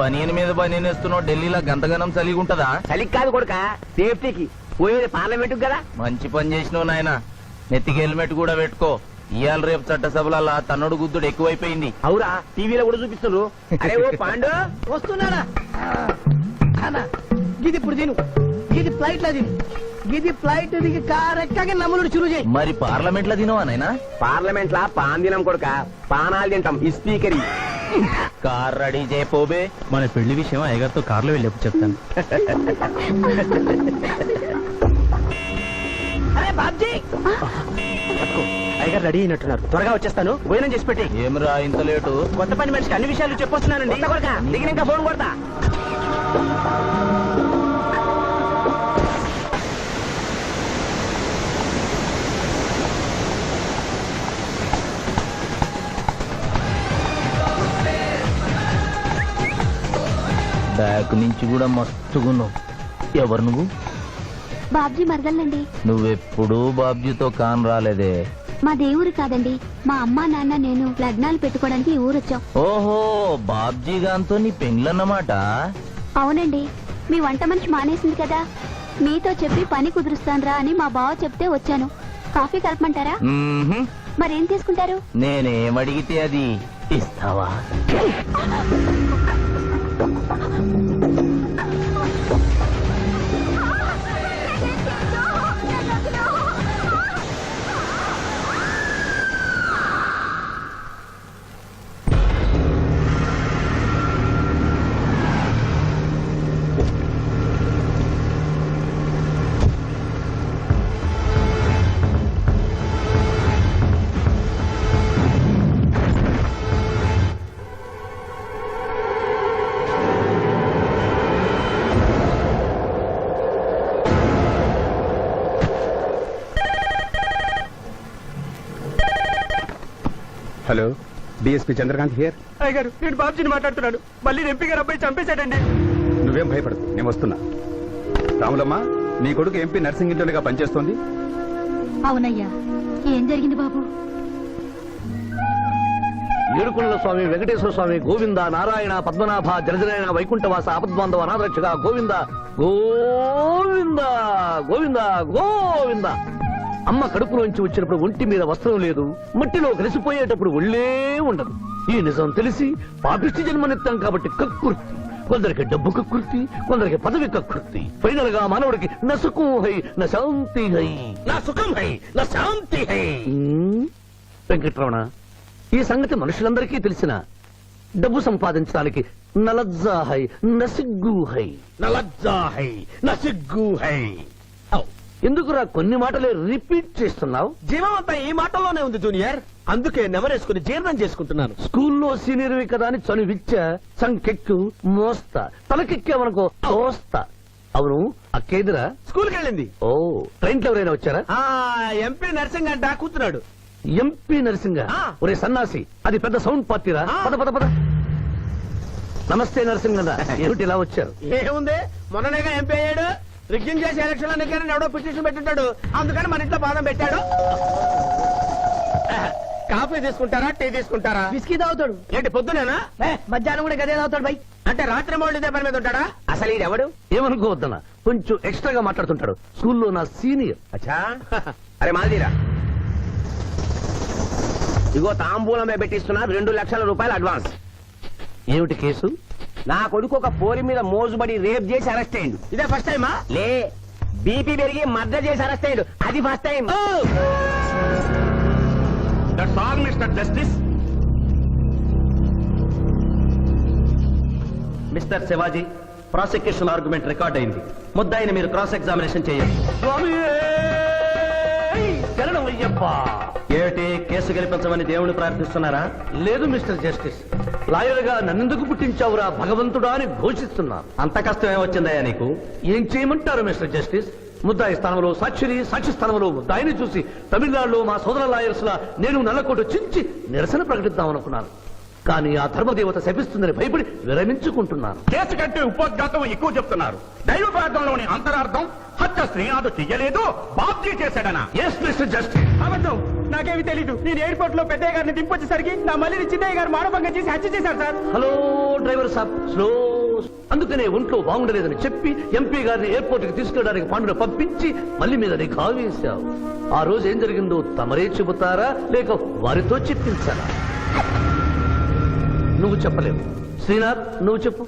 బనియన్ మీద బనియన్ వేస్తున్నావు, ఢిల్లీలో గంతగనం చలిగి ఉంటదా? చలికి కాదు కొడుక, సేఫ్టీకి. పోయేది పార్లమెంట్ కదా. మంచి పని చేసినావు నాయన. నెత్తికి హెల్మెట్ కూడా పెట్టుకో. ఇవాళ రేపు చట్టసభల తన్నుడు గుద్దుడు ఎక్కువైపోయింది. అవురా, టీవీలో కూడా చూపిస్తున్నారు. అరే ఓ పాండు వస్తున్నాడా? గిది ఇప్పుడు తిను, గిది ఫ్లైట్ లో తిను, గిది ఫ్లైట్ దిగి కార్ ఎక్కగా నమ్ములు చురు చేయి. మరి పార్లమెంట్ లో తినవా నాయనా? పార్లమెంట్ లా పాన్ తినం కొడుక, పానాలు తింటాం. ఈ స్పీకర్ కార్ రెడీ చేయపోబే. మన పెళ్లి విషయం అయ్యగారితో కార్లో వెళ్ళేప్పుడు చెప్తాను. అరే బాబ్జీ, అయ్యగారు రెడీ అయినట్టున్నారు, త్వరగా వచ్చేస్తాను. భోజనం చేసి పెట్టి. ఏమిరా ఇంత లేటు? కొత్త పని మనిషికి అన్ని విషయాలు చెప్పొస్తున్నానండి. దిగినాక ఫోన్ కొడతా. బ్యాక్ నుంచి కూడా మస్తుగున్నావు. ఎవరు నువ్వు? బాబ్జీ మరదలండి. నువ్వెప్పుడూ బాబ్జీతో కాన్ రాలేదే. మా దేవురు కాదండి, మా అమ్మా నాన్న నేను లగ్నాలు పెట్టుకోవడానికి ఈ ఊరొచ్చాం. ఓహో, బాబ్జీ గాంతో నీ పెండ్లన్నమాట. అవునండి, మీ వంట మనిషి మానేసింది కదా, మీతో చెప్పి పని కుదురుస్తాన్రా అని మా బావ చెప్తే వచ్చాను. కాఫీ కలపమంటారా? మ్మ్హ్మ్. మరేం తీసుకుంటారు? నేనేమడిగితే అది ఇస్తావా? Hello, DSP Chandrakant here. అయ్యగారు, నేను బాబ్జీని మాట్లాడుతున్నాను. మళ్ళీ ఎంపీ గారు అబ్బాయి చంపేశాడండి. నువ్వేం భయపడదు, నేను వస్తున్నా. రాములమ్మ, నీ కొడుకు ఎంపీ నర్సింగ్ ఇంటర్గా పనిచేస్తోంది. అవునయ్యా, ఏం జరిగింది బాబు? ఏడుకొండల స్వామి, వెంకటేశ్వర స్వామి, గోవింద, నారాయణ, పద్మనాభ, జలజనాయన, వైకుంఠవాస, ఆపద్బాంధవ, అనాథరక్షక, గోవింద గోవింద గోవింద గోవింద. అమ్మ కడుపులోంచి వచ్చినప్పుడు ఒంటి మీద వస్త్రం లేదు, మట్టిలో కలిసిపోయేటప్పుడు ఒళ్ళే ఉండదు. ఈ నిజం తెలిసి పాపిష్టి జన్మనిత్తాం కాబట్టి కక్కుర్తి. కొందరికి డబ్బు కక్కుర్తి, కొందరికి పదవి కక్కుర్తి. ఫైనల్ గా మానవుడికి నా సుఖం హై, నా శాంతి హై, నా సుఖం హై, నా శాంతి హై. వెంకటరమణ, ఈ సంగతి మనుషులందరికీ తెలిసిన డబ్బు సంపాదించడానికి నలజ్జా హై, నసిగ్గు హై, నలజ్జా హై, నసిగ్గు హై. ఎందుకురా కొన్ని మాటలే రిపీట్ చేస్తున్నావు? జీవం అంతా ఈ మాటల్లోనే ఉంది జూనియర్, అందుకే నెమరేసుకుని జీర్ణం చేసుకుంటున్నాను. స్కూల్లో సీనియర్వి కదా అని చనువిచ్చ, సంకెక్కు, మోస్తా, తలకెక్కావనుకో తోస్తా. అవును, అక్కేదిరా? స్కూల్కి వెళ్ళింది. ఓ, ట్రైన్ లో ఎవరైనా వచ్చారా? ఎంపీ నర్సింగ్ అంట కూర్చున్నాడు. ఎంపీ నరసింగ? ఒరే సన్నాసి, అది పెద్ద సౌండ్ పార్టీరా. పద పద పద. నమస్తే నరసింగ, ఏమిటి ఇలా వచ్చారు? ఏముంది, మొన్ననేగా ఎంపీ అయ్యాడు. రిగ్గింగ్ చేసి ఎలక్షన్ లో నెగ్గారని ఎవడో పిటిషన్ పెట్టుంటాడు, అందుకని మన ఇంట్లో బాదం పెట్టాడు. కాఫీ తీసుకుంటారా, టీ తీసుకుంటారా? బిస్కీ తాగుతాడు. ఏంటి పొద్దునేనా? మధ్యాహ్నం కూడా గదే తాగుతాడు బై. అంటే రాత్రి మౌళ్ళు ఇదే పని మీద ఉంటాడా? అసలు ఇది ఎవడు? ఏమనుకోవద్దన్నా, కొంచెం ఎక్స్ట్రాగా మాట్లాడుతుంటాడు. స్కూల్లో నా సీనియర్. అచ్చా, అరే మాదిరా, ఇగో తాంబూలమే పెట్టిస్తున్నా, 2 లక్షల రూపాయలు అడ్వాన్స్. ఏమిటి కేసు? నా కొడుకు ఒక పోరి మీద మోజుబడి రేప్ చేసి అరెస్ట్ అయ్యిండు. ఇదే ఫస్ట్ టైమా? లే, బీపీ పెరిగి మర్డర్ చేసి అరెస్ట్ అయ్యిండు, అది first time. That's all mister justice. Mister Shivaji, prosecution argument record అయింది. ముద్దాయిని మీరు క్రాస్ ఎగ్జామినేషన్ చేయండి. ఏమిటి, కేసు గెలిపించమని దేవుని ప్రార్థిస్తున్నారా? లేదు మిస్టర్ జస్టిస్, లాయర్ గా నన్నెందుకు పుట్టించావురా భగవంతుడా అని ఘోషిస్తున్నా. అంత కష్టం ఏమొచ్చిందయ్యా నీకు? ఏం చేయమంటారు మిస్టర్ జస్టిస్? ముద్దాయి స్థానంలో సాక్షిని, సాక్షి స్థానంలో ముద్దాయిని చూసి తమిళనాడులో మా సోదర లాయర్స్ లా నేను నల్లకోటు చించి నిరసన ప్రకటిద్దామనుకున్నాను. కానీ ఆ ధర్మదేవత శపిస్తుందని భయపడి విరమించుకుంటున్నాను. కేసు కంటే ఉపోద్ఘాతం ఎక్కువ చెప్తున్నారు. దైవ ప్రార్థనలోని అంతరార్థం హత్య శ్రీనాథ్ చెయ్యలేదు, బాబ్జీ చేశాడనా? Yes mister justice. అబద్ధం, నాకేమి తెలీదు. నేను ఎయిర్పోర్ట్ లో పెద్దయ్య గారిని దింపొచ్చేసరికి నా మళ్ళీ చిన్నయ్య గారు మానభంగం చేసి హత్య చేశారు సార్. హలో డ్రైవర్ సాబ్, స్లో. అందుకనే ఒంట్లో బాగుండలేదని చెప్పి ఎంపీ గారిని ఎయిర్పోర్ట్ కి తీసుకెళ్ళడానికి పాండును పంపించి మళ్ళీ మీద నీకు కావేశావు. ఆ రోజు ఏం జరిగిందో తమరే చెబుతారా లేక వారితో చెప్పించారా? నువ్వు చెప్పలేవు. శ్రీనాథ్, నువ్వు చెప్పు.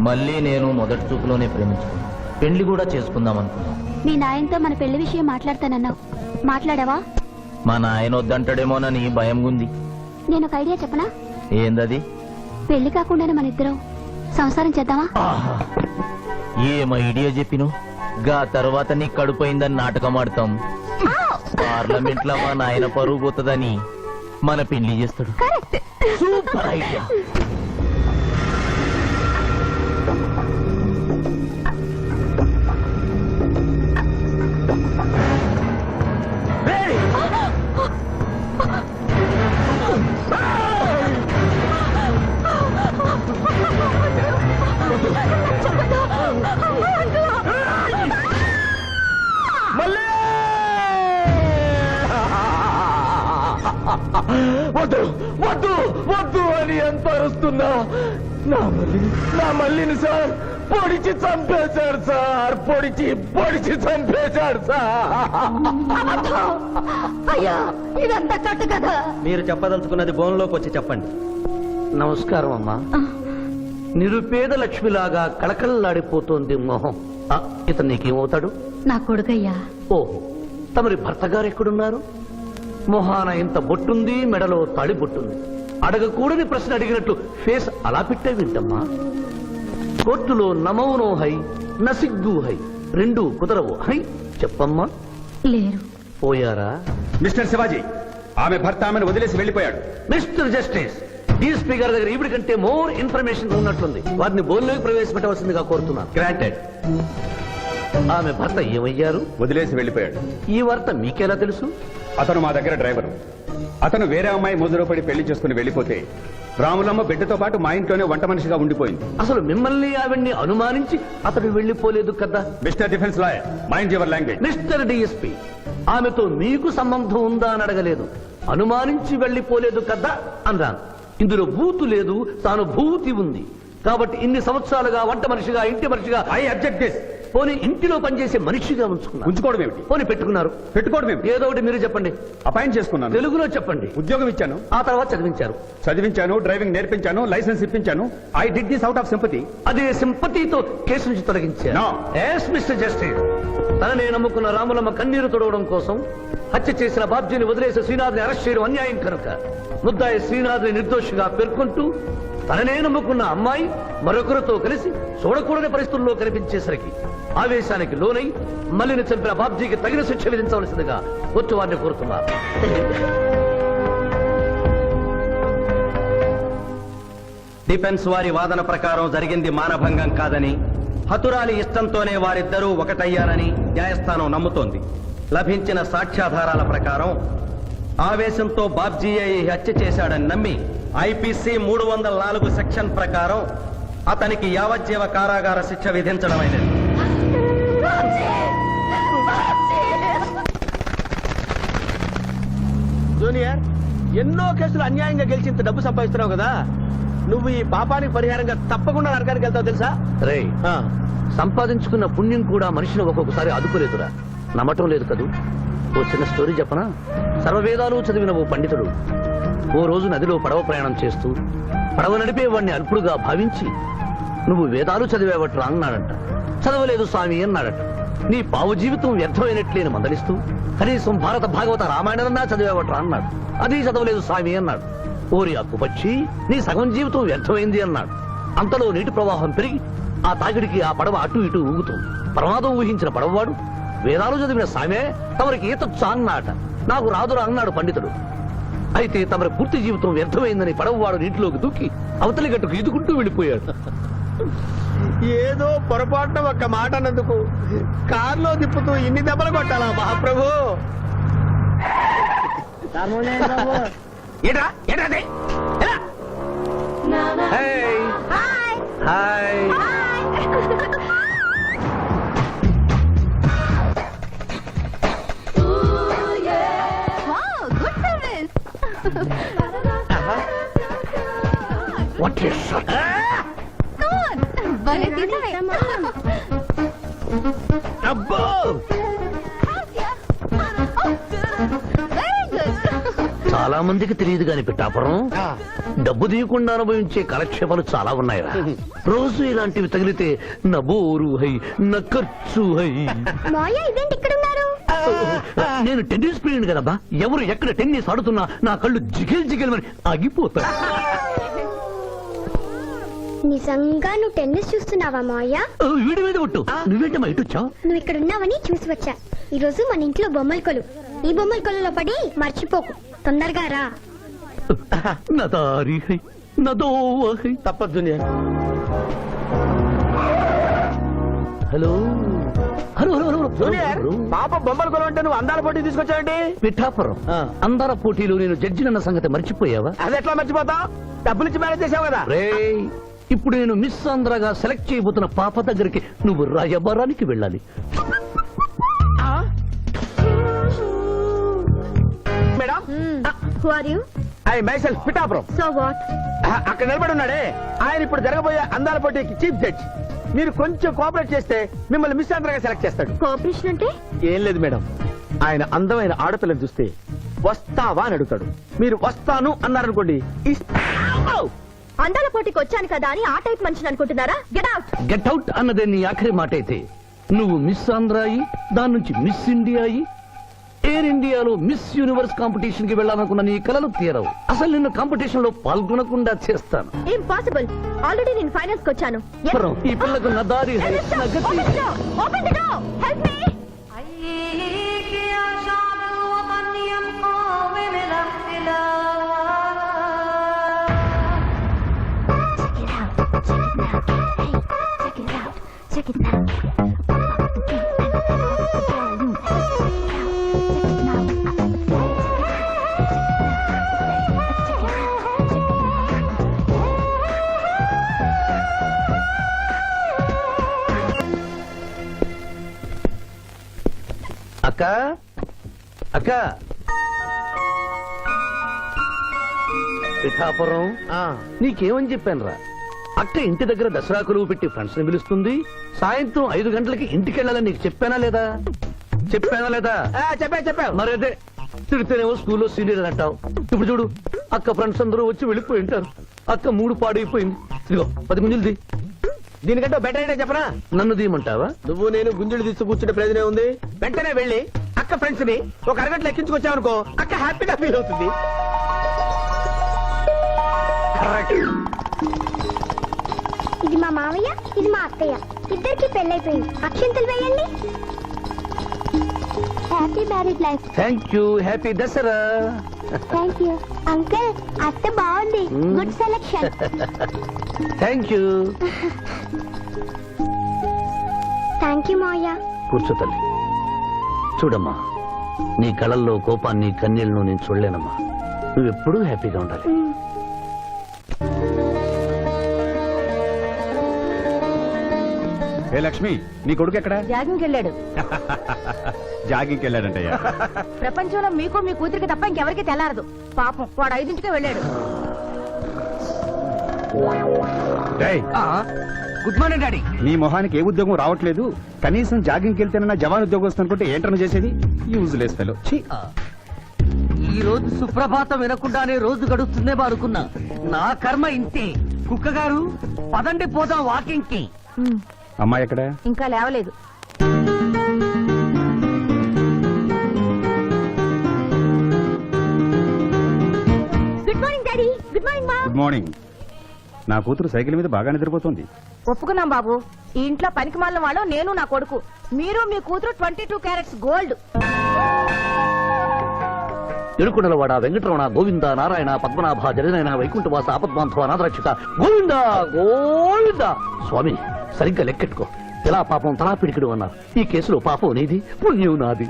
మళ్ళీ నేను మొదటి చూపులోనే ప్రేమించుకున్నాను. పెళ్లి కూడా చేసుకుందాం అనుకున్నాను. మీ నాయనతో మన పెళ్లి విషయం మాట్లాడతానన్నావు, మాట్లాడావా? మా నాయన వద్దంటాడేమోనని భయం ఉంది. నేను ఒక ఐడియా చెప్పనా? ఏందది? పెళ్లి కాకుండానే మన ఇద్దరం సంసారం చేద్దామా? ఆహా, ఏం ఐడియా చెప్పిను. గా తర్వాత నీ కడుపోయిందని నాటకం ఆడతాం. పార్లమెంట్ లో మా నాయన పరువు పోతుందని మన పెళ్లి చేస్తాడు. Super idea. వద్దు వద్దు వద్దు అని ఎంత అరుస్తున్నా నా మల్లిని సార్ పొడిచి చంపేశాడు సార్. పొడిచి చంపేశాడు సార్. అయ్యా, ఇదంతా కట్టు కదా. మీరు చెప్పదలుచుకున్నది బోన్లోకి వచ్చి చెప్పండి. నమస్కారం అమ్మా. నిరుపేద లక్ష్మిలాగా కళకళలాడిపోతోంది మొహం. ఇతను నీకేమవుతాడు? నా కొడుకయ్యా. ఓహో, తమరి భర్త గారు ఎక్కడున్నారు? మొహాన ఇంత బొట్టుంది, మెడలో తాడి బొట్టుంది. అడగకూడని ప్రశ్న అడిగినట్లు ఫేస్ అలా పెట్టే వింటమ్మా. కోర్టులో నమౌనో హై నసిగ్గు హై, రెండు కుదరవు హై. చెప్పమ్మా. లేరు. పోయారా? మిస్టర్ శివాజీ, ఆమె భర్త ఆమెను వదిలేసి వెళ్ళిపోయాడు. మిస్టర్ జస్టిస్, డీఎస్పీ గారి దగ్గర ఈవిడి కంటే మోర్ ఇన్ఫర్మేషన్ ఉన్నట్లుంది. వారిని బోన్లోకి ప్రవేశపెట్టవలసిందిగా కోరుతున్నాను. గ్రాంటెడ్. ఆమె భర్త ఏమయ్యారు? వదిలేసి వెళ్ళిపోయాడు. ఈ వార్త మీకెలా తెలుసు? అతను మా దగ్గర డ్రైవరు. అతను వేరే అమ్మాయి ముదురు పడి పెళ్లి చేసుకుని వెళ్ళిపోతే రాములమ్మ బిడ్డతో పాటు మా ఇంట్లోనే వంట మనిషిగా ఉండిపోయింది. అసలు మిమ్మల్ని ఆవిడ్ని అనుమానించి అతడు వెళ్ళిపోలేదు కదా? Mister defence lawyer, mind your language. Mister DSP, ఆమెతో మీకు సంబంధం ఉందా అని అడగలేదు, అనుమానించి వెళ్ళిపోలేదు కదా అన్నాను. ఇందులో భూతు లేదు, తాను భూతి ఉంది. కాబట్టి ఇన్ని సంవత్సరాలుగా వంట మనిషిగా, ఇంటి మనిషిగా, ఐ అబ్జెక్ట్ దిస్. పోనీ ఇంటిలో పనిచేసే మనిషిగా ఉంచుకున్నారు. ఉంచుకోవడం ఏమిటి? పోనీ పెట్టుకున్నారు. పెట్టుకోవడం ఏమిటి? ఏదో ఒకటి మీరు చెప్పండి. అపాయింట్ చేసుకున్నాను. తెలుగులో చెప్పండి. ఉద్యోగం ఇచ్చాను. ఆ తర్వాత చదివించారు. చదివించాను, డ్రైవింగ్ నేర్పించాను, లైసెన్స్ ఇప్పించాను. I did this out of sympathy. అదే సింపతితో కేసు నుంచి తొలగించారు. No. ఎస్ మిస్టర్ జస్టిస్, తననే నమ్ముకున్న రాములమ్మ కన్నీరు తొడవడం కోసం హత్య చేసిన బాబ్జీని వదిలేసి శ్రీనాథ్ని అరెస్ట్ చేయడం అన్యాయం కనుక ముద్దాయి శ్రీనాథ్ని నిర్దోషిగా పేర్కొంటూ తననే నమ్ముకున్న అమ్మాయి మరొకరితో కలిసి చూడకూడని పరిస్థితుల్లో కనిపించేసరికి ఆవేశానికి లోనై మల్లిని చంపిన బాబ్జీకి తగిన శిక్ష విధించవలసిందిగా కోర్టు వారిని కోరుతున్నారు. డిఫెన్స్ వారి వాదన ప్రకారం జరిగింది మానభంగం కాదని, హతురాలి ఇష్టంతోనే వారిద్దరూ ఒకటయ్యారని న్యాయస్థానం నమ్ముతోంది. లభించిన సాక్ష్యాధారాల ప్రకారం ఆవేశంతో బాబ్జీయే ఈ హత్య చేశాడని నమ్మి ఐపీసీ 304 సెక్షన్ ప్రకారం అతనికి యావజ్జీవ కారాగార శిక్ష విధించడమైనది. జూనియర్, ఎన్నో కేసులు అన్యాయంగా గెలిచి ఇంత డబ్బు సంపాదిస్తున్నావు కదా, నువ్వు ఈ పాపానికి పరిహారంగా తప్పకుండా నరకానికి వెళ్తావు తెలుసా? రే, సంపాదించుకున్న పుణ్యం కూడా మనిషిని ఒక్కొక్కసారి అదుపులేదురా. నమ్మటం లేదు కదూ. ఓ చిన్న స్టోరీ చెప్పనా? సర్వవేదాలు చదివిన ఓ పండితుడు ఓ రోజు నదిలో పడవ ప్రయాణం చేస్తూ పడవ నడిపే వాడిని అల్పుడుగా భావించి, నువ్వు వేదాలు చదివేవట్రా అన్నాడంట. చదవలేదు స్వామి అన్నాడట. నీ పావు జీవితం వ్యర్థమైనట్లేని మందలిస్తూ, కనీసం భారత భాగవత రామాయణన్నా చదివేవట్రా అన్నాడు. అది చదవలేదు స్వామి అన్నాడు. ఓరి అక్కుపక్షి, నీ సగం జీవితం వ్యర్థమైంది అన్నాడు. అంతలో నీటి ప్రవాహం పెరిగి ఆ తాకిడికి ఆ పడవ అటు ఇటు ఊగుతుంది. ప్రమాదం ఊహించిన పడవవాడు, వేదాలు చదివిన సామే తమరికి ఈతొచ్చా అన్నాట. నాకు రాదురా అన్నాడు పండితుడు. అయితే తమరి పూర్తి జీవితం వ్యర్థమైందని పడవవాడు నీటిలోకి దూకి అవతలి గట్టుకు ఈదుకుంటూ వెళ్ళిపోయాడు. ఏదో పొరపాటున ఒక్క మాట అన్నందుకు కారులో తిప్పుతూ ఇన్ని దెబ్బలు కొట్టాలా మహాప్రభు? ఏట్రా ఏట్రా అది? ఎలా? హాయ్. What a shot. అబ్బో చాలా మందికి తెలియదు కాని పిఠాపురం డబ్బు తీయకుండా అనుభవించే కాలక్షేపాలు చాలా ఉన్నాయిరా. రోజు ఇలాంటివి తగిలితే నా బోరు హై నా ఖర్చు హై. మాయా ఇదేంటి ఇక్కడ ఉన్నారు? నేను టెన్నిస్ ప్లేయర్ కదబ్బా, ఎవరు ఎక్కడ టెన్నిస్ ఆడుతున్నా నా కళ్ళు జిగిల్ జిగిల్ అని ఆగిపోతాయి. నిజంగా నువ్వు టెన్నిస్ చూస్తున్నావా మాయా? వీడి మీద ఒట్టు. నువ్వేంటమ్మా ఇటు వచ్చావు? నువ్వు ఇక్కడ ఉన్నావని చూసి వచ్చా. ఈ రోజు మన ఇంట్లో బొమ్మల కొలు. ఈ బొమ్మల కొలులో పడి మర్చిపోకు. తొందరగా రా. నా దారి హై నా దోవ హై. తప్పదు junior. Hello hello hello hello junior పాప బొమ్మల కొలు అంటే నువ్వు అందాల పోటీ తీసుకొచ్చావండి? పిఠాపురం అందర పోటీలు నేను జడ్జినన్న సంగతి మర్చిపోయావా? అది ఎట్లా మర్చిపోతావు? డబ్బులు ఇచ్చి మేనేజ్ చేసావు కదా. రేయ్, ఇప్పుడు నేను మిస్ ఆంధ్రగా సెలెక్ట్ చేయబోతున్న పాప దగ్గరికి నువ్వు రాయబారానికి వెళ్ళాలి. Madam Who are you? I myself Pithapuram. So what? అక్కడ నిలబడి ఉన్నాడే ఆయన ఇప్పుడు జరగబోయే అందాల పోటీకి చీఫ్ జడ్జ్. మీరు కొంచెం కోఆపరేట్ చేస్తే మిమ్మల్ని మిస్ ఆంధ్రగా సెలెక్ట్ చేస్తాడు. కోఆపరేషన్ అంటే? ఏం లేదు మేడం, ఆయన అందమైన ఆడపిల్లని చూస్తే వస్తావా అని అడుగుతాడు. మీరు వస్తాను అన్నారనుకోండి, అందాల పోటీకి వచ్చాను కదా అని ఆ టైప్ మనిషిని అనుకుంటున్నారా? Get out. గెట్ అవుట్ అన్నదే నీ ఆఖరి మాట అయితే నువ్వు మిస్ ఆంధ్ర అయి దాని నుంచి మిస్ ఇండియా అయి ఎయిర్ ఇండియాలో మిస్ యూనివర్స్ కాంపిటీషన్ కి వెళ్ళాలనుకున్న నీ కలలు తీరవు. అసలు నిన్ను కాంపిటీషన్ లో పాల్గొనకుండా చేస్తాను. ఇంపాసిబుల్. ఆల్రెడీ నేను ఫైనల్స్ కి వచ్చాను. ఈ పిల్లకు నా దారి హై, నా గతి. Open the door. Help me. Check it out. అక్క అక్క పిఠాపురం నీకేమని చెప్పాను రా? అక్క ఇంటి దగ్గర దసరా కొలువు పెట్టి ఫ్రెండ్స్ ని పిలుస్తుంది. సాయంత్రం 5 గంటలకి ఇంటికి వెళ్ళాలని నీకు చెప్పానా లేదా? చెప్పావు. మరి అదే తిడితేనేమో స్కూల్లో సీనియర్ అంటావు. ఇప్పుడు చూడు, అక్క ఫ్రెండ్స్ అందరూ వచ్చి వెళ్ళిపోయి ఉంటారు. అక్క మూడు పాడైపోయింది. ఇదిగో 10 గుంజులు దీనికంటే బెటర్ అయితే చెప్పనా? నన్ను దీయమంటావా? నువ్వు నేను గుంజులు తీసి కూర్చుంటే ప్రయోజనం ఉంది. వెంటనే వెళ్ళి అక్క ఫ్రెండ్స్ ని ఒక అరగంట ఎక్కించుకొచ్చావనుకో, అక్క హ్యాపీగా ఫీల్ అవుతుంది. ఇది మా మావయ్య, ఇది మా అత్తయ్య. ఇద్దరికి పెళ్ళైపోయింది. అక్షంతలు వేయండి. Happy married life. Thank you. Happy Dasara. Thank you uncle. అత్త బాగుంది. Good selection. Thank you. Thank you మావయ్య. కూర్చో తల్లి. చూడమ్మా, నీ కళల్లో కోపాన్ని కన్నీళ్లను నేను చూడలేనమ్మా. నువ్వెప్పుడూ హ్యాపీగా ఉండాలి. ఏ లక్ష్మి, నీ కొడుకు ఎక్కడ? జాగింగ్కి వెళ్ళాడు. జాగింగ్కి వెళ్ళాడంటయ్యా. ప్రపంచంలో మీకు మీ కూతురికి తప్ప ఇంకెవరికి తెల్లారదు. పాపం వాడు 5ంటికే వెళ్ళాడు. డేయ్, గుడ్ మార్నింగ్ డాడీ. నీ మొహానికి ఏ ఉద్యోగం రావట్లేదు. కనీసం జాగింగ్కి వెళ్తేనన్నా జవాన్ ఉద్యోగం వస్తుంది అనుకుంటే ఏంటన్నా చేసేది? Useless fellow. ఈ రోజు సుప్రభాతం వినకుండానే రోజు గడుస్తుందే అనుకున్నా. నా కర్మ ఇంతే. కుక్క గారు పదండి పోదాం వాకింగ్ కి. అమ్మాయి ఎక్కడ? ఇంకా లేవలేదు. Good morning daddy. Good morning మా. Good morning. నా కూతురు సైకిల్ మీద బాగా నిద్రపోతుంది. ఒప్పుకున్నాం బాబు. ఈ ఇంట్లో పనికి మాలిన వాళ్ళు నేను నా కొడుకు. మీరు మీ కూతురు 22 క్యారెట్స్ గోల్డ్. ఎరుకుడలవాడ వెంకటరమణ గోవింద నారాయణ పద్మనాభ జగనైన వైకుంఠవాస ఆపద్బాంధవ అనాథరక్షక గోవింద గోవింద. స్వామి, సరిగ్గా లెక్కెట్టుకో. ఎలా పాపం తలా పిడికిడు అన్నారు. ఈ కేసులో పాపం నీది, పుణ్యం నాది.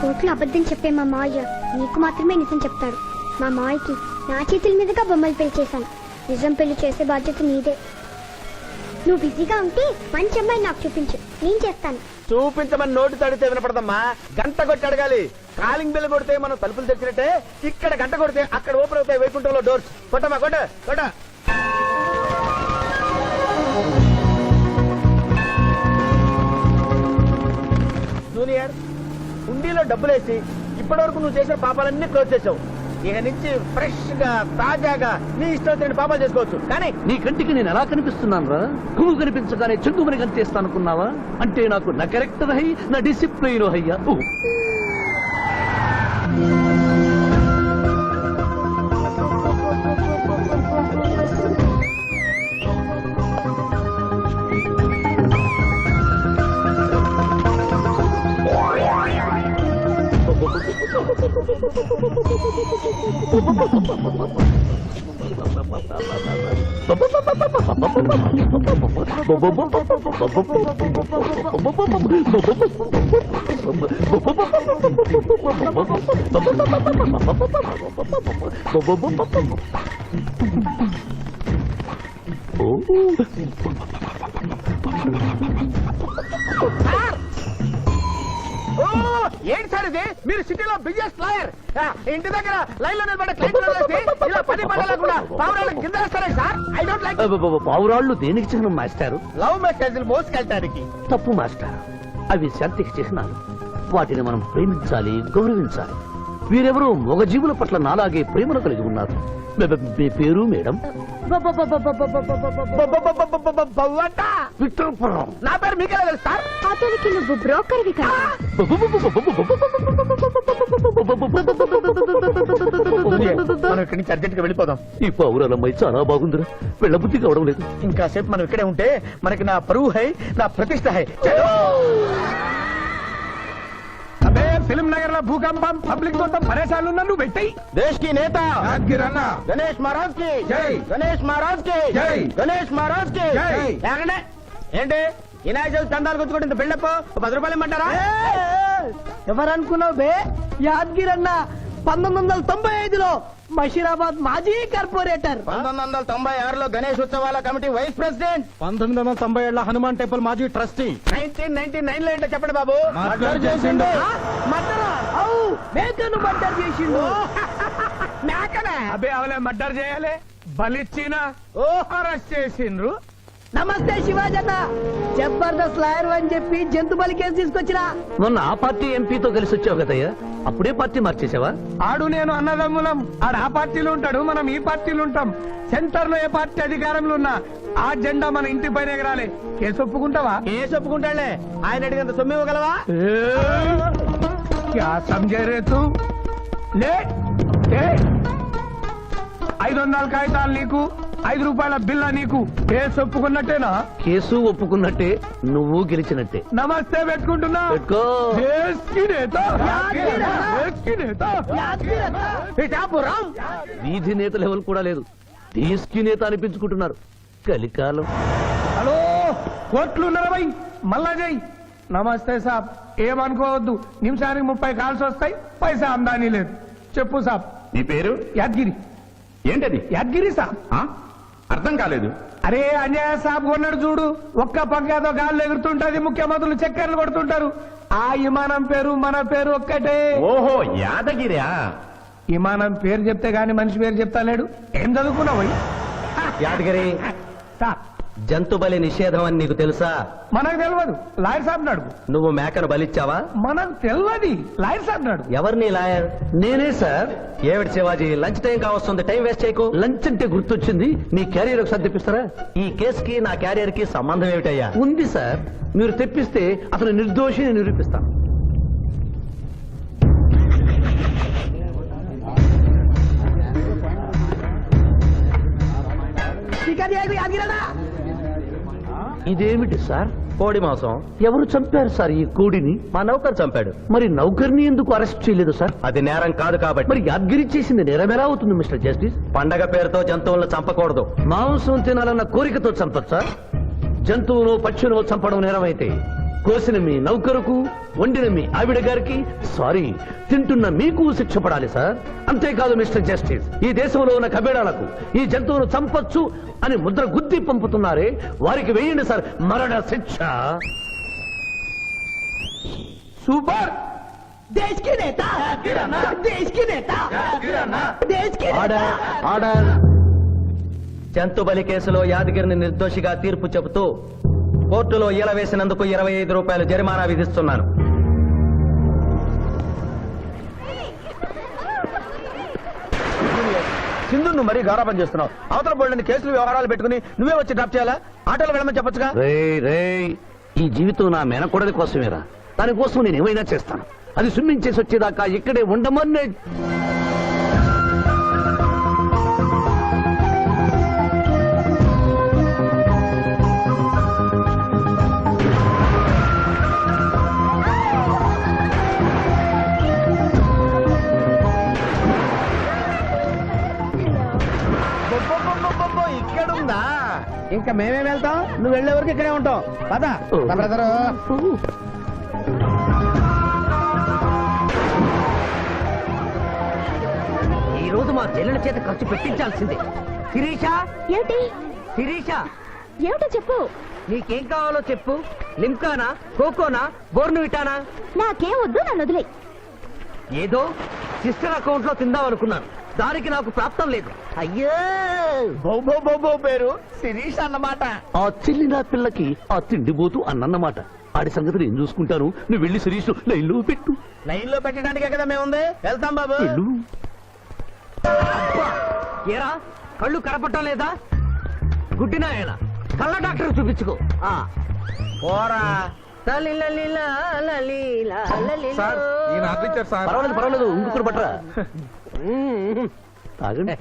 కోర్టులో అబద్ధం చెప్పే మా మావయ్య నీకు మాత్రమే నిజం చెప్తాడు. మా మావయ్యకి నా చేతుల మీదుగా బొమ్మలు పెళ్లి చేశాను. నిజం పెళ్లి చేసే బాధ్యత నీదే. నువ్వు బిజీగా ఉంటే మంచి అమ్మాయి నాకు చూపించు, నేను చేస్తాను. చూపించమని నోటి తడితే వినపడదమ్మా, గంట కొట్టి అడగాలి. కాలింగ్ బెల్ కొడితే మనం తలుపులు తెచ్చినట్టే ఇక్కడ గంట కొడితే అక్కడ ఓపెన్ అవుతాయి వైకుంఠంలో డోర్స్. కొట్టమా కొట్ట కొట్ట. జూనియర్, హుండీలో డబ్బులేసి ఇప్పటి వరకు నువ్వు చేసిన పాపాలన్నీ క్లోజ్ చేసావు. ఇక నుంచి ఫ్రెష్ గా తాజాగా నీ ఇష్టం వచ్చిన పాపాలు చేసుకోవచ్చు. కానీ నీ కంటికి నేను ఎలా కనిపిస్తున్నాను రా? పువ్వు కనిపించగానే చెంగుమని కనిపిస్తాను అనుకున్నావా? అంటే నాకు నా క్యారెక్టర్ హై, నా డిసిప్లైన్ హయ్యా. ఏంటి సార్ ఇది? మీరు సిటీలో బిజినెస్ లాయర్, ఇంటి దగ్గర లైన్ లో నిలబడే క్లయింట్ ఇలా పని పడలేకుండా పావురాళ్ళకి కింద వేస్తారే సార్. I don't like. పావురాళ్ళు దేనికి చిహ్నం మాస్టారు? లవ్ మెసేజ్లు మోసుకెళ్ళటానికి. తప్పు మాస్టర్, అవి శాంతికి చిహ్నాలు. వాటిని మనం ప్రేమించాలి, గౌరవించాలి. వీరెవరూ మగజీవుల పట్ల నాలాగే ప్రేమను కలిగి ఉన్నారు. మీ పేరు మేడం? విక్టర్పురం. నా పేరు మీకెలా తెలుసు సార్? అతనికి నువ్వు బ్రోకర్వి కదా. మనం ఇక్కడి నుంచి అర్జెంట్ గా వెళ్ళిపోదాం. ఈ పౌరాలమ్మాయి చాలా బాగుందిరా, వెళ్ళబుద్ధి కావడం లేదు. ఇంకా సేపు మనం ఇక్కడే ఉంటే మనకి నా పరువు హై, నా ప్రతిష్ట హై. అదే ఫిల్మ్ నగర్ లో భూకంపం, పబ్లిక్ మొత్తం పరేషాన్లు ఉన్నా నువ్వు పెట్టాయి. దేశ్ కి నేత గణేష్ మహారాజ్ కి జై, గణేష్ మహారాజ్ కి జై, గణేష్ మహారాజ్ కి జై. ఏంటి వినాయక చవితి చందాలు గుర్తుకుంటే బిల్డప్ 10 రూపాయలు ఇమ్మంటారా? ఎవరనుకున్నావు బే? యాద్గిరన్న 1995లో బషీరాబాద్ మాజీ కార్పొరేటర్, 1996లో గణేష్ ఉత్సవాల committee vice president, 1997 Hanuman temple మాజీ ట్రస్టీ. 1999 లో ఏంటో చెప్పండి బాబు. మర్డరా? అవు, మేకను మర్డర్ చేసిండు. మేకనే అబే అవలే మర్డర్ చేయాలి, బలిచ్చిన అరెస్ట్ చేసిండ్రు. నమస్తే శివాజన్న, జబర్దస్త్ లాయర్ అని చెప్పి జంతు బలి కేసు తీసుకొచ్చినా. మొన్న ఆ పార్టీ ఎంపీతో కలిసి వచ్చావు కదయ్యా, అప్పుడే పార్టీ మార్చేసావా? ఆడు నేను అన్నదమ్ములం, ఆడు ఆ పార్టీలో ఉంటాడు, మనం ఈ పార్టీలో ఉంటాం. సెంటర్ లో ఏ పార్టీ అధికారంలో ఉన్నా ఆ జెండా మన ఇంటి పైన ఎగరాలి. కేసు ఒప్పుకుంటావా? కేసు ఒప్పుకుంటాడులే, ఆయన అడిగినంత సొమ్ము ఇవ్వగలవా? క్యా సంజయ్ రే తూ? లే 500 కాగితాలు నీకు, 5 రూపాయల బిల్ల నీకు. కేసు ఒప్పుకున్నట్టేనా? కేసు ఒప్పుకున్నట్టే, నువ్వు గెలిచినట్టే. నమస్తే పెట్టుకుంటున్నా. పెట్టుకో. దేశ్ కి నేత, దేశ్ కి నేత. పిఠాపురం వీధి నేత లెవెల్ కూడా లేదు, దేశీ నేత అనిపించుకుంటున్నారు. కలికాలం. హలో, కోట్లు ఉన్నారా భయ్? మళ్ళా జై. నమస్తే సాబ్, ఏమనుకోవద్దు, నిమిషానికి 30 కాల్స్ వస్తాయి, పైసా అందానీ లేదు. చెప్పు సాబ్. నీ పేరు యాద్గిరి. ఏంటది? యాద్గిరి సాబ్. అర్థం కాలేదు. అరే అన్యాయ సాబ్ కొన్నాడు చూడు, ఒక్క పక్కతో గాల్లో ఎగురుతుంటది, ముఖ్యమంత్రులు చక్కర్లు కొడుతుంటారు. ఆ విమానం పేరు మన పేరు ఒక్కటే. ఓహో, యాదగిరా? విమానం పేరు చెప్తే గాని మనిషి పేరు చెప్తా లేడు. ఏం చదువుకున్నావు? యాదగిరి, సాబ్ జంతు బలి నిషేధం అని నీకు తెలుసా? మనకు తెలియదు, లాయర్ సాబ్ నాడు. నువ్వు మేకను బలిచ్చావా? మనకు తెలియదు, లాయర్ సాబ్ నాడు. ఎవరిని లాయర్? నేనే సార్. ఏమిటి శివాజీ, లంచ్ టైం కావస్తుంది, టైం వేస్ట్ చేయకు. లంచ్ అంటే గుర్తొచ్చింది, నీ క్యారియర్ ఒకసారి తెప్పిస్తారా? ఈ కేసుకి నా క్యారియర్ కి సంబంధం ఏమిటయ్యా? ఉంది సార్, మీరు తెప్పిస్తే అతను నిర్దోషిని నిరూపిస్తాను. ఇదేమిటి సార్? కోడి మాంసం. ఎవరు చంపారు సార్ ఈ కోడిని? మా నౌకర్ చంపాడు. మరి నౌకర్ని ఎందుకు అరెస్ట్ చేయలేదు సార్? అది నేరం కాదు కాబట్టి. మరి యాద్గిరి చేసింది నేరం ఎలా అవుతుంది మిస్టర్ జస్టిస్? పండగ పేరుతో జంతువులను చంపకూడదు. మాంసం తినాలన్న కోరికతో చంపచ్చా? జంతువును పక్షును చంపడం నేరమైతే కోసిన మీ నౌకరుకు, వండిన మీ ఆవిడ గారికి, సారీ, తింటున్న మీకు శిక్ష పడాలి సార్. అంతేకాదు మిస్టర్ జస్టిస్, ఈ దేశంలో ఉన్న కబేడాలకు ఈ జంతువును చంపొచ్చు అని ముద్ర గుద్ది పంపుతున్నారే, వారికి వేయండి సార్ మరణ శిక్ష. సూపర్. देश की नेता देश की नेता देश की ఆర్డర్ ఆర్డర్ జంతుబలి కేసులో యాదగిరిని నిర్దోషిగా తీర్పు చెబుతూ కోర్టులో ఈల వేసినందుకు 25 రూపాయలు జరిమానా విధిస్తున్నాను. సింధు నువ్వు మరీ గారాబం చేస్తున్నావు. అవతల బోల్డని కేసులు వ్యవహారాలు పెట్టుకుని నువ్వే వచ్చి డ్రాప్ చేయాలా? ఆటోలో వెళ్ళమని చెప్పొచ్చుగా. రే ఈ జీవితం నా మేనకోడలి కోసమేరా, దానికోసం నేను ఏమైనా చేస్తాను. అది స్విమ్మింగ్ చేసి వచ్చేదాకా ఇక్కడే ఉండమని ఇక్కడుందా? ఇంకా మేమేం వెళ్తాం, నువ్వు వెళ్లే వరకు ఇక్కడే ఉంటాం. పద బ్రదరు. ఈ రోజు మా చెల్లెల చేత ఖర్చు పెట్టించాల్సిందే. శిరీష ఏమిటి శిరీష ఏమిటో చెప్పు. నీకేం కావాలో చెప్పు. లిమ్కానా, కోకోనా, బోర్నువిటానా? నాకేం వద్దు, నన్ను వదిలే. ఏదో సిస్టర్ అకౌంట్ లో తిందాం అనుకున్నాను, దానికి నాకు ప్రాప్తం లేదు. అయ్యో బో పేరు శిరీష్ అన్నమాట. ఆ చెల్లి నా పిల్లకి ఆ తిండిపోతూ అన్నమాట. ఆడి సంగతి నేను చూసుకుంటాను. నువ్వు వెళ్ళి శిరీష్ లైన్లో పెట్టు. లైన్ లో పెట్టడానికే కదా మేముంది. వెళ్తాం బాబు. వెళ్ళు. అబ్బా, ఏరా కళ్ళు కనపడటం లేదా? గుడ్డినాయన కళ్ళ డాక్టర్ చూపించుకో. పోరా. పర్వాలేదు ఇంకొకరు పట్టరా. తాగండి.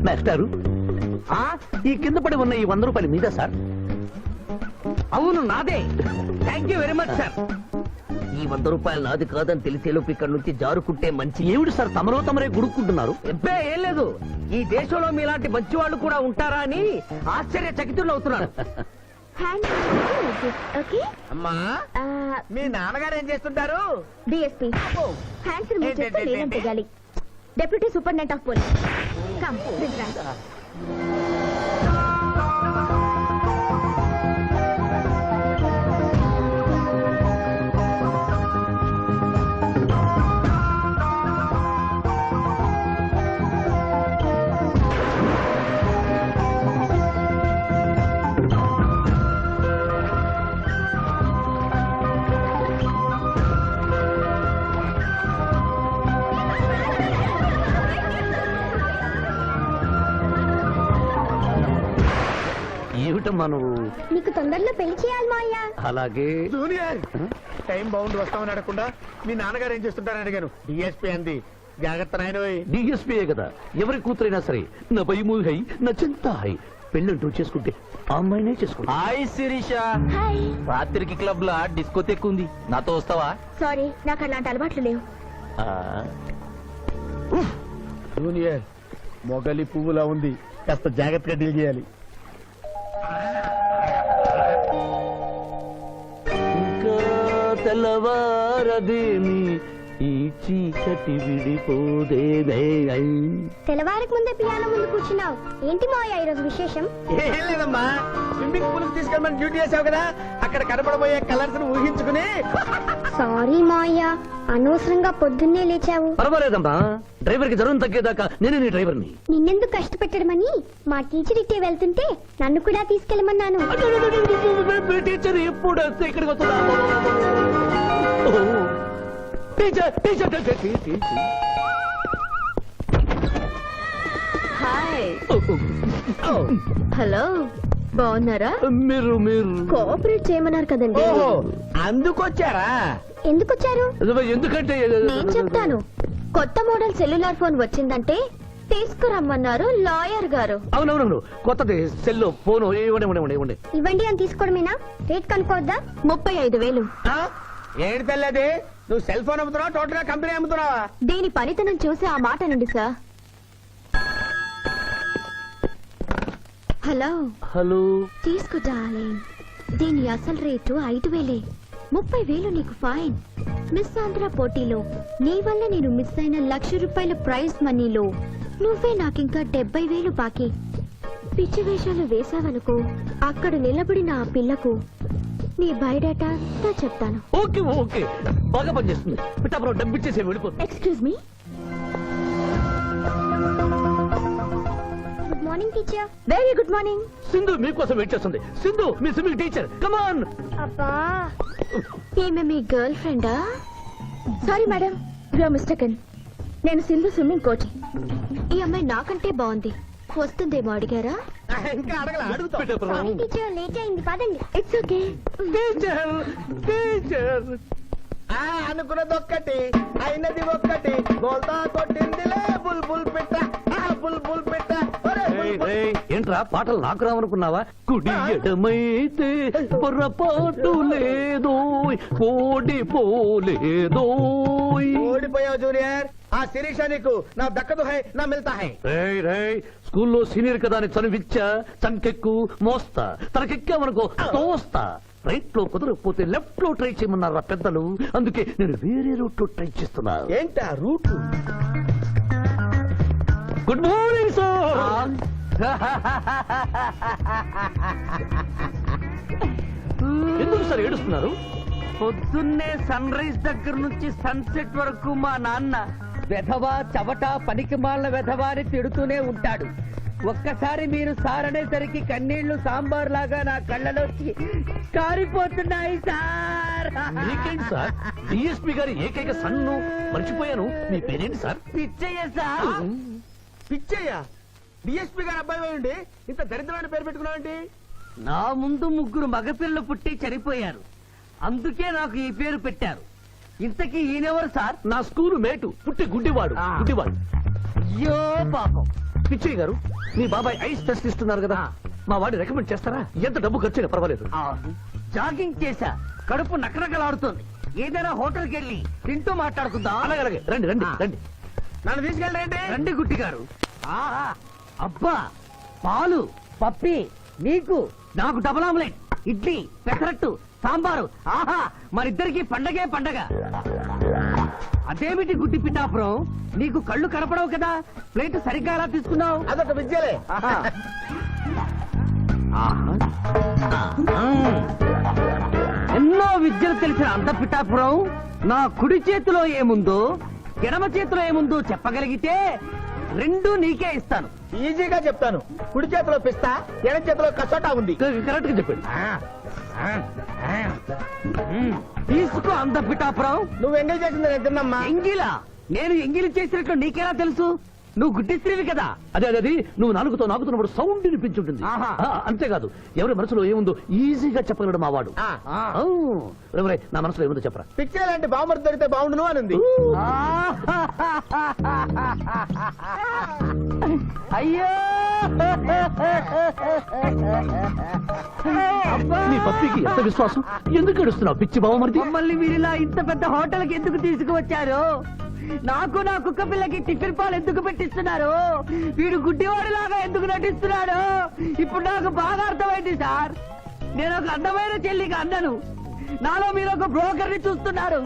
మాస్టారు, ఈ కింద పడి ఉన్న ఈ 100 రూపాయలు మీద సార్? అవును నాదే. Thank you very much sir. ఈ 100 రూపాయలు నాది కాదని తెలిసేలోపు ఇక్కడ నుంచి జారుకుంటే మంచి. ఏమిటి సార్ తమరో తమరే గుడుక్కుంటున్నారు? ఎబ్బే ఏం లేదు, ఈ దేశంలో మీలాంటి మంచి వాళ్ళు కూడా ఉంటారా అని ఆశ్చర్యచకితులు అవుతున్నాను. ఓకే అమ్మా, మీ నాన్నగారు ఏం చేస్తుంటారు? డిఎస్పీ హ్యాండ్స్ రిమూవ్ చేస్తే లేనం తెగాలి. Deputy superintendent of police. Come this right. ఏమిటమ్మా నువ్వు? నీకు తొందరలో పెళ్లి చేయాలి మాయా. అలాగే. జూనియర్, టైం బౌండ్ వస్తామని అడగకుండా మీ నాన్నగారు ఏం చేస్తుంటారని అడిగాను. డిఎస్పీ అంది. జాగ్రత్త నాయనోయ్. డిఎస్పీయే కదా, ఎవరి కూతురైనా సరే నా భయము హై, నా చింత హై. పెళ్ళంటూ చేసుకుంటే ఆ అమ్మాయినే చేసుకుంటా. హాయ్ శిరీష. హాయ్. రాత్రికి క్లబ్ లా డిస్కోతెక్ ఉంది, నాతో వస్తావా? సారీ, నాకు అలాంటి అలవాట్లు లేవు. జూనియర్, మొగలి పువ్వులా ఉంది, కాస్త జాగ్రత్తగా డీల్ చేయాలి. ఇంకా తెల్లవారదేమి ఈ చీకటి విడిపోదేమే. తెల్లవారికి ముందే పియానో ముందు కూర్చున్నావు. ఏంటి మాయా ఈరోజు విశేషం? ఏం లేదమ్మా, స్విమ్మింగ్ పూల్ తీసుకెళ్ళమని డ్యూటీ చేసావు కదా, అక్కడ కనపడబోయే కలర్స్ ఊహించుకుని. సారీ మాయా, అనవసరంగా పొద్దున్నే లేచావు. పర్వాలేదమ్మా, డ్రైవర్ కి జ్వరం తగ్గేదాకా నేనే నీ డ్రైవర్ని. నిన్నెందుకు కష్టపెట్టడమని మా టీచర్ ఇట్టే వెళ్తుంటే నన్ను కూడా తీసుకెళ్ళమన్నాను. టీచర్ ఎప్పుడు వస్తే ఇక్కడికి వస్తుందా? Teacher teacher teacher. Hi. Hello, బాగున్నారా? మీరు మీరు కోఆపరేట్ చేయమన్నారు కదండి. ఓహో, అందుకొచ్చారా? ఎందుకు వచ్చారు? ఎందుకంటే నేను చెప్తాను. కొత్త మోడల్ సెల్యులార్ ఫోన్ వచ్చిందంటే తీసుకురమ్మన్నారు లాయర్ గారు. అవునవునవును, కొత్తది సెల్లో ఫోను. ఇవ్వండి. ఇవ్వండి అని తీసుకోవడమేనా? రేట్ కనుక్కోవద్దా? 35,000. ఏంటి తెల్లది, నువ్వు సెల్ ఫోన్ అమ్ముతున్నావా, టోటల్ గా కంపెనీ అమ్ముతున్నావా? దీని పనితనం చూసి ఆ మాట నండి సార్. Hello hello. తీసుకో డార్లింగ్. దీని అసలు రేటు 5,000. 30,000 నీకు ఫైన్. మిస్ ఆంధ్ర పోటీలో నీ వల్ల నేను మిస్ అయిన ₹1,00,000 ప్రైజ్ మనీలో నువ్వే నాకింకా 70,000 బాకీ. పిచ్చి వేషాలు వేశావనుకో, అక్కడ నిలబడిన ఆ పిల్లకు నీ బయోడేటా అంతా చెప్తాను. ఓకే ఓకే, బాగా పనిచేస్తుంది. పిఠాపురం డబ్బు ఇచ్చేసి వెళ్ళిపోతుంది. Excuse me. Good morning teacher. Very good morning. Sindhu మీకోసం వెయిట్ చేస్తుంది. సింధు మీ స్విమ్మింగ్ టీచర్, కమాన్. అబ్బా ఈమె మీ గర్ల్ ఫ్రెండా? Sorry madam, you mistaken. నేను సింధు స్విమ్మింగ్ కోచ్. ఈ అమ్మాయి నాకంటే బాగుంది, వస్తుందేమో అడిగారా? ఇంకా అడగల అడుగుతా. పిఠాపురం టీచర్ లేట్ అయింది పదండి. It's okay. Teacher teacher. అనుకున్నది ఒక్కటి అయినది ఒక్కటి, బోల్తా కొట్టిందిలే బుల్బుల్ పిట్ట, బుల్బుల్ పిట్ట. ఒరే బుల్బుల్. ఏంట్రా పాటలు నాకు రావనుకున్నావా? కుడి ఎడమైతే పొరపాటు లేదో, ఓడిపోలేదో. ఓడిపోయావు జూనియర్. ఆ శిరీష నీకు నా దక్కదు హై నా మిల్తా హై. స్కూల్లో సీనియర్ కదా అని చనువిచ్చా, చంకెక్కు మోస్తా, తనకెక్కామనుకో తోస్తా. రైట్ లో కుదరకపోతే లెఫ్ట్ లో ట్రై చేయమన్నారా పెద్దలు, అందుకే నేను వేరే రూట్ లో ట్రై చేస్తున్నా. ఏంటా రూట్? Good morning sir. ఎందుకు సార్ ఏడుస్తున్నారు? పొద్దున్నే సన్ రైజ్ దగ్గర నుంచి సన్సెట్ వరకు మా నాన్న వెధవా చవట పనికిమాల వెధవా అని తిడుతూనే ఉంటాడు. ఒక్కసారి మీరు సార్ అనేసరికి కన్నీళ్లు సాంబార్ లాగా నా కళ్ళలోకి కారిపోతున్నాయి సార్. మీకేంటి సార్, డిఎస్పీ గారి ఏకైక సన్ను మర్చిపోయాను. మీ పేరేంటి sir? Pichaiah sir. Pichaiah DSP గారి అబ్బాయి ఉండి ఇంత దరిద్రమైన పేరు పెట్టుకున్నావంటి? నా ముందు ముగ్గురు మగపిల్లలు పుట్టి చనిపోయారు, అందుకే నాకు ఈ పేరు పెట్టారు. ఇంతకీ ఈయనెవరు సార్? నా స్కూలు మేటు, పుట్టి గుడ్డివాడు. గుడ్డివాడు. అయ్యో పాపం. పిచ్చయ్య గారు, మీ బాబాయ్ ఐస్ టెస్ట్ ఇస్తున్నారు కదా, మా వాడిని రికమెండ్ చేస్తారా? ఎంత డబ్బు ఖర్చైనా పర్వాలేదు. జాగింగ్ చేశా, కడుపు నకనకలాడుతుంది. ఏదైనా హోటల్కి వెళ్ళి తింటూ మాట్లాడుకుందాం. అలాగే అలాగే, రండి రండి రండి. నన్ను తీసుకెళ్ళండి. రండి గుట్టి గారు. ఆహా, అబ్బా, పాలు పప్పి, నీకు నాకు డబుల్ ఆమ్లెట్, ఇడ్లీ పెసరట్టు సాంబారు. ఆహా, మరిద్దరికి పండగే పండగ. అదేమిటి గుడ్డి పిఠాపురం, నీకు కళ్ళు కనపడవు కదా, ప్లేట్ సరిగ్గా ఎలా తీసుకున్నావు? అదొక విద్యలే. ఎన్నో విద్యలు తెలిసిన అంత పిఠాపురం నా కుడి చేతిలో ఏముందో ఎడమ చేతిలో ఏముందో చెప్పగలిగితే రెండు నీకే ఇస్తాను. ఈజీగా చెప్తాను. కుడి చేతిలో పిస్తా, ఎడ చేతిలో కసోటా ఉంది. కరెక్ట్ గా చెప్పండి. తీసుకో అంత పిఠాపురం. నువ్వు ఎంగేజ్ చేసింది నేను తిన్నమ్మా. ఎంగిలా? నేను ఎంగిలి చేసినట్లు నీకెలా తెలుసు? నువ్వు గుడ్డిస్త్రీవి కదా. అదే అదే, అది నువ్వు నాలుగుతో నాకుతున్నప్పుడు సౌండ్ వినిపించుంటుంది. ఆహా. అంతేకాదు, ఎవరి మనసులో ఏముందో ఈజీగా చెప్పగలడు మా వాడు. నా మనసులో ఏముందో చెప్పరా? పిక్చర్ లాంటి బాంబర్ దొరికితే బాగుండును అని ఉంది. అయ్యో నీ పప్పికి ఎంత విశ్వాసం, ఎందుకు ఏడుస్తున్నావు పిచ్చి బావమరిది? మమ్మల్ని వీరిలా ఇంత పెద్ద హోటల్కి ఎందుకు తీసుకువచ్చారు? నాకు నా కుక్క పిల్లకి టిఫిన్ పాలు ఎందుకు పెట్టిస్తున్నారు? వీడు గుడ్డివాడిలాగా ఎందుకు నటిస్తున్నాడు? ఇప్పుడు నాకు బాగా అర్థమైంది సార్. నేను ఒక అందమైన చెల్లికి అన్నను, నాలో మీరు ఒక బ్రోకర్ ని చూస్తున్నారు.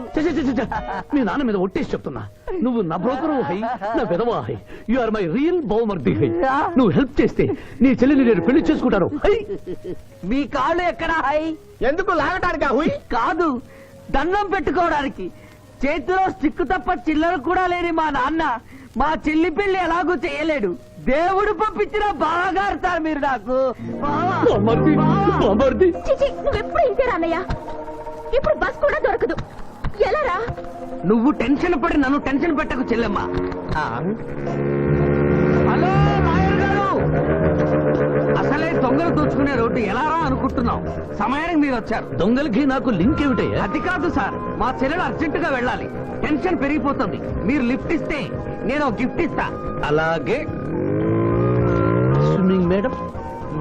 మీ నాన్న మీద ఒట్టేసి చెప్తున్నా, నువ్వు నా బ్రోకరు హై, నా విధవా హై. యు ఆర్ మై రియల్ బహుమర్ది హై. నువ్వు హెల్ప్ చేస్తే నీ చెల్లిని నేను పెళ్లి చేసుకుంటాను. మీ కాళ్ళు ఎక్కడా హై? ఎందుకు లాగటానికి హుయ్? కాదు, దండం పెట్టుకోవడానికి. చేతిలో స్టిక్ తప్ప చిల్లర కూడా లేని మా నాన్న మా చెల్లి పెళ్లి ఎలాగూ చేయలేడు. దేవుడు పంపించిన బాగా ఆడతారు మీరు నాకు. నువ్వెప్పుడు ఇంతేరా అన్నయ్య? ఇప్పుడు బస్ కూడా దొరకదు, ఎలా రా? నువ్వు టెన్షన్ పడి నన్ను టెన్షన్ పెట్టకు చెల్లెమ్మా. హలో లాయర్ గారు, అసలే దొంగలు దోచుకునే రోడ్డు ఎలా రా అనుకుంటున్నావు? సమయానికి మీరు వచ్చారు. దొంగలకి నాకు లింక్ ఏమిటయ్యా? అది కాదు సార్, మా చెల్లెలు అర్జెంట్ గా వెళ్ళాలి, టెన్షన్ పెరిగిపోతుంది. మీరు లిఫ్ట్ ఇస్తే నేను గిఫ్ట్ ఇస్తా. అలాగే. స్విమ్మింగ్ మేడం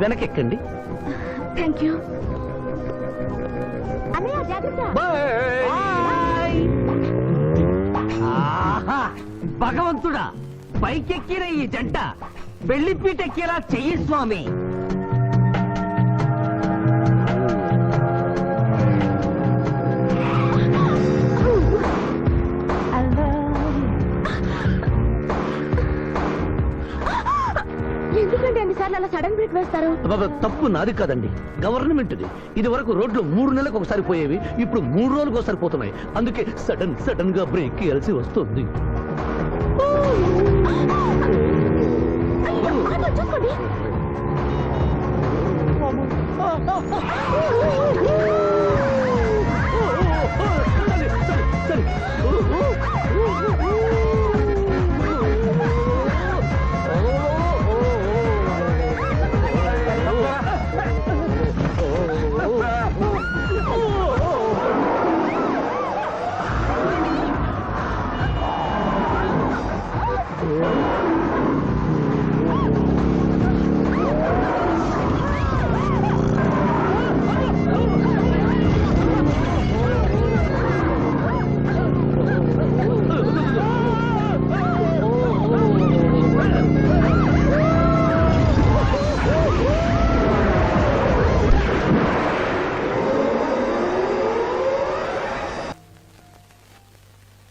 వెనకెక్కండి. థ్యాంక్ యూ అన్నయ్య, జాగ్రత్త. బాయ్. ఆహా, భగవంతుడా, పైకెక్కిన ఈ జంట వెళ్లిపీటెక్కేలా చెయ్యి స్వామి. ఎందుకంటే అన్నిసార్లు అలా సడన్ బ్రేక్ వేస్తారు? అబ్బబ్బ, తప్పు నాది కాదండి, గవర్నమెంట్ది. ఇది వరకు రోడ్లు 3 నెలలకు ఒకసారి పోయేవి, ఇప్పుడు 3 రోజులకు ఒకసారి పోతున్నాయి. అందుకే సడన్ గా బ్రేక్ వేయాల్సి వస్తుంది. అయ్యో, ఆటో చూసుకోండి. సరే.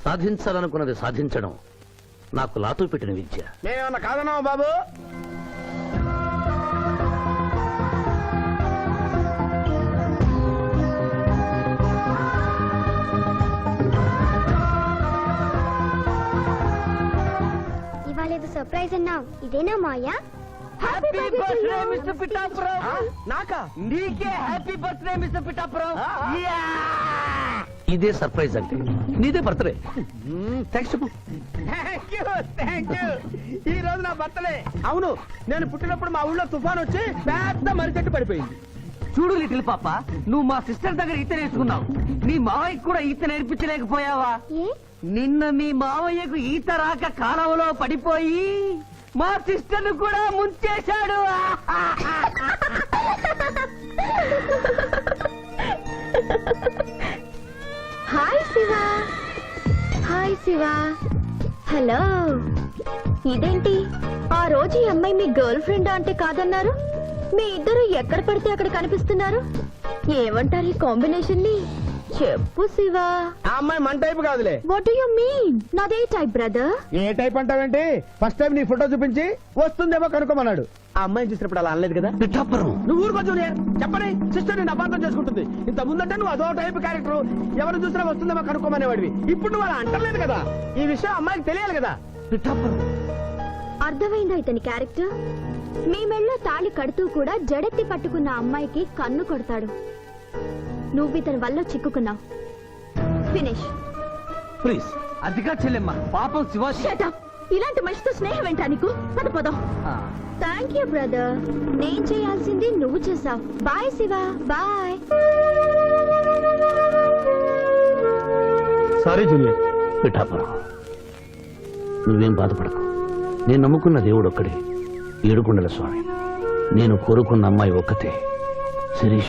సాధించాలనుకున్నది సాధించడం నాకు లాతో పెట్టిన విద్య. మేమేమన్నా కాదన్నావా బాబు? ఇవాళ ఏదో సర్ప్రైజ్ అన్నావు, ఇదేనా Maya? Happy birthday mister Pithapuram. నాకా? నీకే హ్యాపీ బర్త్డే మిస్టర్ పిఠాపురం. ఇదే సర్ప్రైజ్ అంటే, నీదే బర్త్డే. థ్యాంక్స్ చెప్పు. Thank you. ఈ రోజు నా బర్త్డే. అవును, నేను పుట్టినప్పుడు మా ఊళ్ళో తుఫాన్ వచ్చి పెద్ద మర్రి చెట్టు పడిపోయింది. చూడు లిటిల్ పాప, నువ్వు మా సిస్టర్ దగ్గర ఈత నేర్చుకున్నావు. నీ మావయ్యకు కూడా ఈత నేర్పించలేకపోయావా? ఏ నిన్న మీ మావయ్యకు ఈత రాక కాలువలో పడిపోయి మా సిస్టర్ ను కూడా ముంచేశాడు. Hi Shiva. Hi Shiva. Hello. ఇదేంటి, ఆ రోజు ఈ అమ్మాయి మీ గర్ల్ ఫ్రెండ్ అంటే కాదన్నారు? మీ ఇద్దరు ఎక్కడ పడితే అక్కడ కనిపిస్తున్నారు. ఏమంటారు ఈ కాంబినేషన్ ని? చెప్పు శివ. ఆ అమ్మాయి మన టైప్ కాదులే. What do you mean? నాదే టైప్ బ్రదర్. ఏ టైప్ అంటావేంటి? ఫస్ట్ టైం నీ ఫోటో చూపించి వస్తుందేమో కనుక్కోమన్నాడు. ఆ అమ్మాయిని చూసినప్పుడు అలా అనలేదు కదా. పిఠాపురం, నువ్వు ఊరుకో జూనియర్. చెప్పని సిస్టర్ నేను అపార్థం చేసుకుంటుంది. ఇంత ముందంటే నువ్వు అదో టైప్ క్యారెక్టర్, ఎవరు చూసినా వస్తుందేమో కనుక్కోమనేవాడివి. ఇప్పుడు నువ్వు అలా అంటలేదు కదా. ఈ విషయం అమ్మాయికి తెలియాలి కదా. పిఠాపురం. అర్థమైందా ఇతని క్యారెక్టర్? మీ మెళ్ళో తాళి కడుతూ కూడా జడెత్తి పట్టుకున్న అమ్మాయికి కన్ను కొడతాడు. నువ్వు ఇతని వల్ల చిక్కుకున్నావు. ఫినిష్. ప్లీజ్. అదిగా చెల్లెమ్మ, పాపం శివ. Shut up. ఇలాంటి మనిషితో స్నేహం ఏంటా నీకు? పదం. Thank you brother. నేను చేయాల్సింది నువ్వు చేసావు. Bye Shiva. Bye. Sorry junior. Pithapuram, నువ్వేం బాధపడకు. నేను నమ్ముకున్న దేవుడు ఒక్కడే, ఏడుకొండల స్వామి. నేను కోరుకున్న అమ్మాయి ఒక్కతే, శిరీష్.